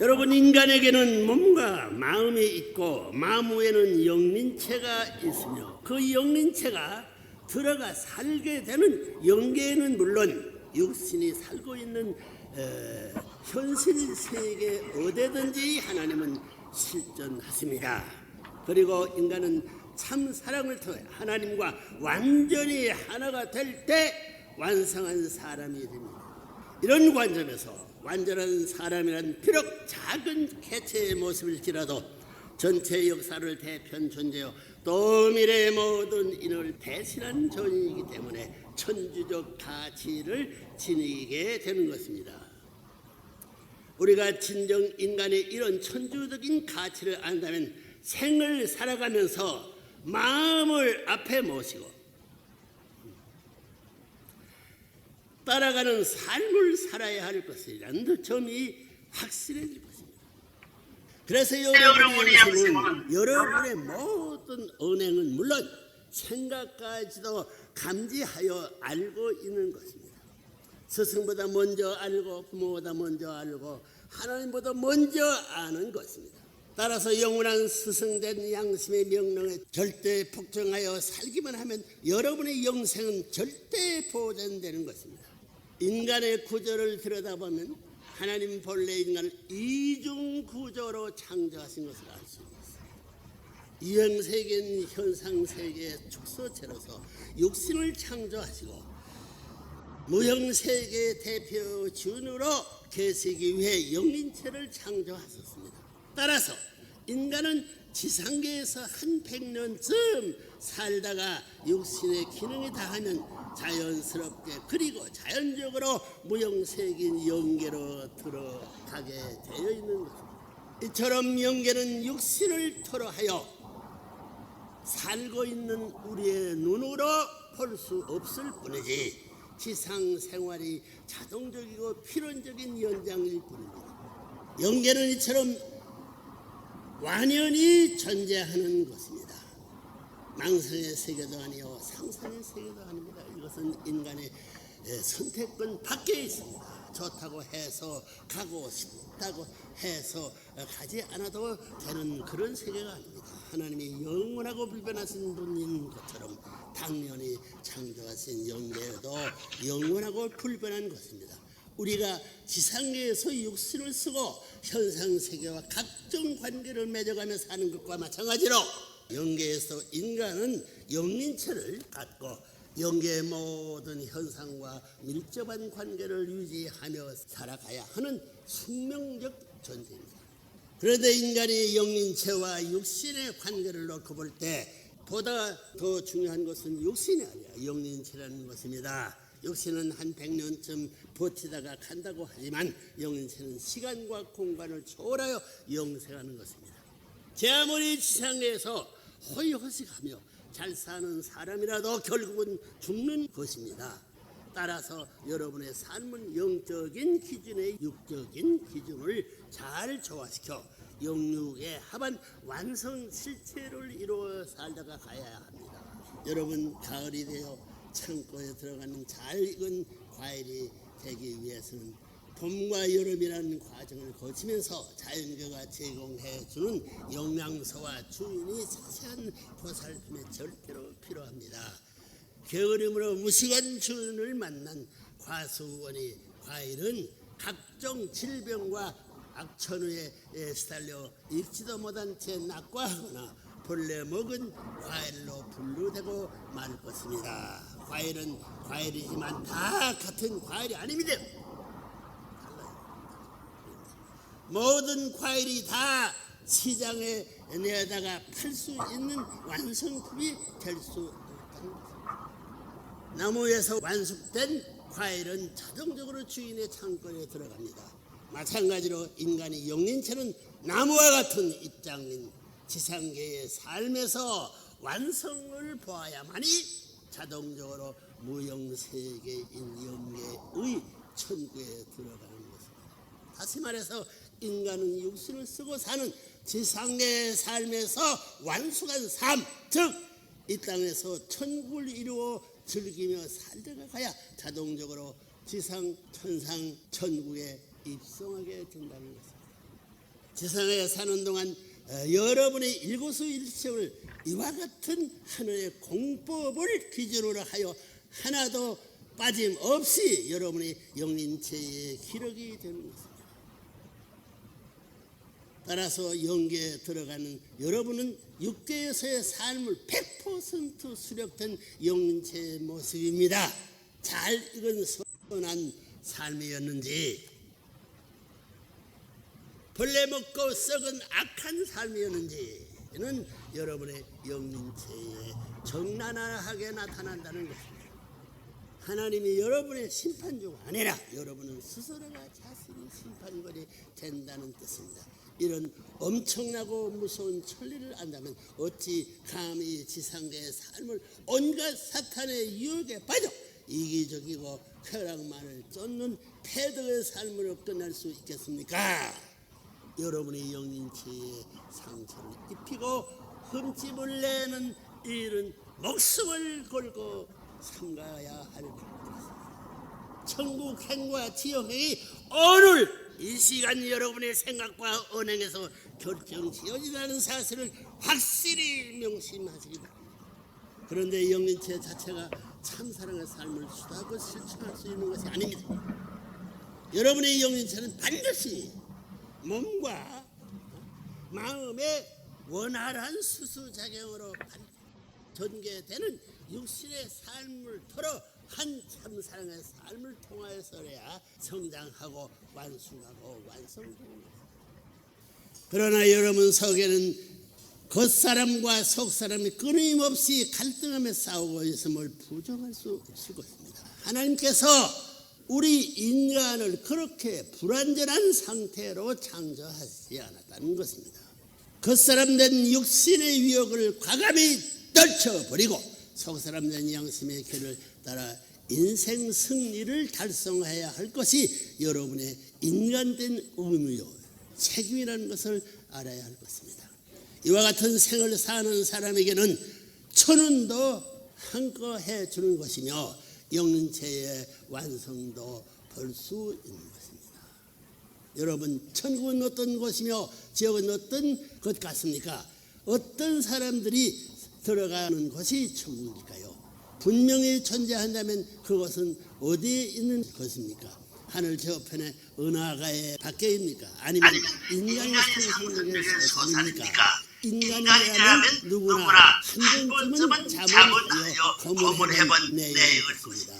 여러분, 인간에게는 몸과 마음이 있고 마음 위에는 영린체가 있으며 그 영린체가 들어가 살게 되는 영계에는 물론 육신이 살고 있는 현실 세계 어디든지 하나님은 실존하십니다. 그리고 인간은 참 사랑을 통해 하나님과 완전히 하나가 될 때 완성한 사람이 됩니다. 이런 관점에서 완전한 사람이란 비록 작은 개체의 모습일지라도 전체 역사를 대표한 존재요 또 미래의 모든 인을 대신한 존이기 때문에 천주적 가치를 지니게 되는 것입니다. 우리가 진정 인간의 이런 천주적인 가치를 안다면 생을 살아가면서 마음을 앞에 모시고 따라가는 삶을 살아야 할 것이라는 점이 확실해질 것입니다. 그래서 여러분의 인생은 여러분의 모든 언행은 물론 생각까지도 감지하여 알고 있는 것입니다. 스승보다 먼저 알고 부모보다 먼저 알고 하나님보다 먼저 아는 것입니다. 따라서 영원한 스승된 양심의 명령에 절대 복종하여 살기만 하면 여러분의 영생은 절대 보존되는 것입니다. 인간의 구조를 들여다보면 하나님 본래 인간을 이중 구조로 창조하신 것을 알 수 있습니다. 이형세계는 현상세계의 축소체로서 육신을 창조하시고 무형세계의 대표 준으로 계시기 위해 영린체를 창조하셨습니다. 따라서 인간은 지상계에서 한 100년쯤 살다가 육신의 기능이 다하면 자연스럽게 그리고 자연적으로 무형세계인 영계로 들어가게 되어 있는 것입니다. 이처럼 영계는 육신을 토로하여 살고 있는 우리의 눈으로 볼 수 없을 뿐이지 지상 생활이 자동적이고 필연적인 연장일 뿐입니다. 영계는 이처럼 완연히 존재하는 것입니다. 망상의 세계도 아니요 상상의 세계도 아닙니다. 이것은 인간의 선택권 밖에 있습니다. 좋다고 해서 가고 싶다고 해서 가지 않아도 되는 그런 세계가 아닙니다. 하나님이 영원하고 불변하신 분인 것처럼 당연히 창조하신 영계도 영원하고 불변한 것입니다. 우리가 지상계에서 육신을 쓰고 현상세계와 각종 관계를 맺어가며 사는 것과 마찬가지로 영계에서 인간은 영린체를 갖고 영계의 모든 현상과 밀접한 관계를 유지하며 살아가야 하는 숙명적 존재입니다. 그런데 인간이 영린체와 육신의 관계를 놓고 볼 때 보다 더 중요한 것은 육신이 아니라 영린체라는 것입니다. 육신은 한 100년쯤 버티다가 간다고 하지만 영린체는 시간과 공간을 초월하여 영생하는 것입니다. 제 아무리 지상에서 호의호식하며 잘 사는 사람이라도 결국은 죽는 것입니다. 따라서 여러분의 삶은 영적인 기준의 육적인 기준을 잘 조화시켜 영육에 합한 완성 실체를 이루어 살다가 가야 합니다. 여러분, 가을이 되어 창고에 들어가는 잘 익은 과일이 되기 위해서는 봄과 여름이라는 과정을 거치면서 자연계가 제공해주는 영양소와 주인이 자세한 보살핌이 절대로 필요합니다. 게으름으로 무식한 주인을 만난 과수원의 과일은 각종 질병과 악천후에 시달려 익지도 못한 채 낙과하거나 본래 먹은 과일로 분류되고 말 것입니다. 과일은 과일이지만 다 같은 과일이 아닙니다. 모든 과일이 다 시장에 내다가 팔 수 있는 완성품이 될 수 없다는 것입니다. 나무에서 완숙된 과일은 자동적으로 주인의 창고에 들어갑니다. 마찬가지로 인간의 영린체는 나무와 같은 입장인 지상계의 삶에서 완성을 보아야만이 자동적으로 무형세계인 영계의 천국에 들어가는 것입니다. 다시 말해서 인간은 육신을 쓰고 사는 지상계의 삶에서 완숙한 삶, 즉 이 땅에서 천국을 이루어 즐기며 살다가 가야 자동적으로 지상, 천상, 천국에 입성하게 된다는 것입니다. 지상에 사는 동안 여러분의 일거수일투족을 이와 같은 하늘의 공법을 기준으로 하여 하나도 빠짐없이 여러분의 영린체에 기록이 되는 것입니다. 따라서 영계에 들어가는 여러분은 육계에서의 삶을 100% 수력된 영체의 모습입니다. 잘 익은 선한 삶이었는지, 벌레 먹고 썩은 악한 삶이었는지는 여러분의 영체에 적나라하게 나타난다는 것입니다. 하나님이 여러분의 심판주가 아니라 여러분은 스스로가 자신의 심판관이 된다는 뜻입니다. 이런 엄청나고 무서운 천리를 안다면 어찌 감히 지상계의 삶을 온갖 사탄의 유혹에 빠져 이기적이고 쾌락만을 쫓는 패덕의 삶으로 끝날 수 있겠습니까? 여러분의 영인체에 상처를 입히고 흠집을 내는 일은 목숨을 걸고 삼가야 할 것입니다. 천국행과 지옥행이 오늘 이 시간 여러분의 생각과 언행에서 결정지어지라는 사실을 확실히 명심하시기 바랍니다. 그런데 영린체 자체가 참사랑의 삶을 수다하고 실천할 수 있는 것이 아닙니다. 여러분의 영린체는 반드시 몸과 마음의 원활한 수수작용으로 전개되는 육신의 삶을 털어 한 참사랑의 삶을 통하여서야 성장하고 완숙하고 완성되는 것입니다. 그러나 여러분 속에는 겉사람과 속사람이 끊임없이 갈등하며 싸우고 있음을 부정할 수 없을 것입니다. 하나님께서 우리 인간을 그렇게 불완전한 상태로 창조하지 않았다는 것입니다. 겉사람된 육신의 위협을 과감히 떨쳐버리고 속사람된 양심의 길을 따라 인생 승리를 달성해야 할 것이 여러분의 인간된 의무요 책임이라는 것을 알아야 할 것입니다. 이와 같은 생을 사는 사람에게는 천운도 한껏 해주는 것이며 영체의 완성도 볼 수 있는 것입니다. 여러분, 천국은 어떤 것이며 지옥은 어떤 것 같습니까? 어떤 사람들이 들어가는 것이 천국일까요? 분명히 존재한다면 그것은 어디에 있는 것입니까? 하늘 저편에 은하가의 밖에입니까? 아니면 인간의 생성력의 소산입니까? 인간이라면 누구나 한 번쯤은 잠을 자여 검을 해본 내용이 있습니다.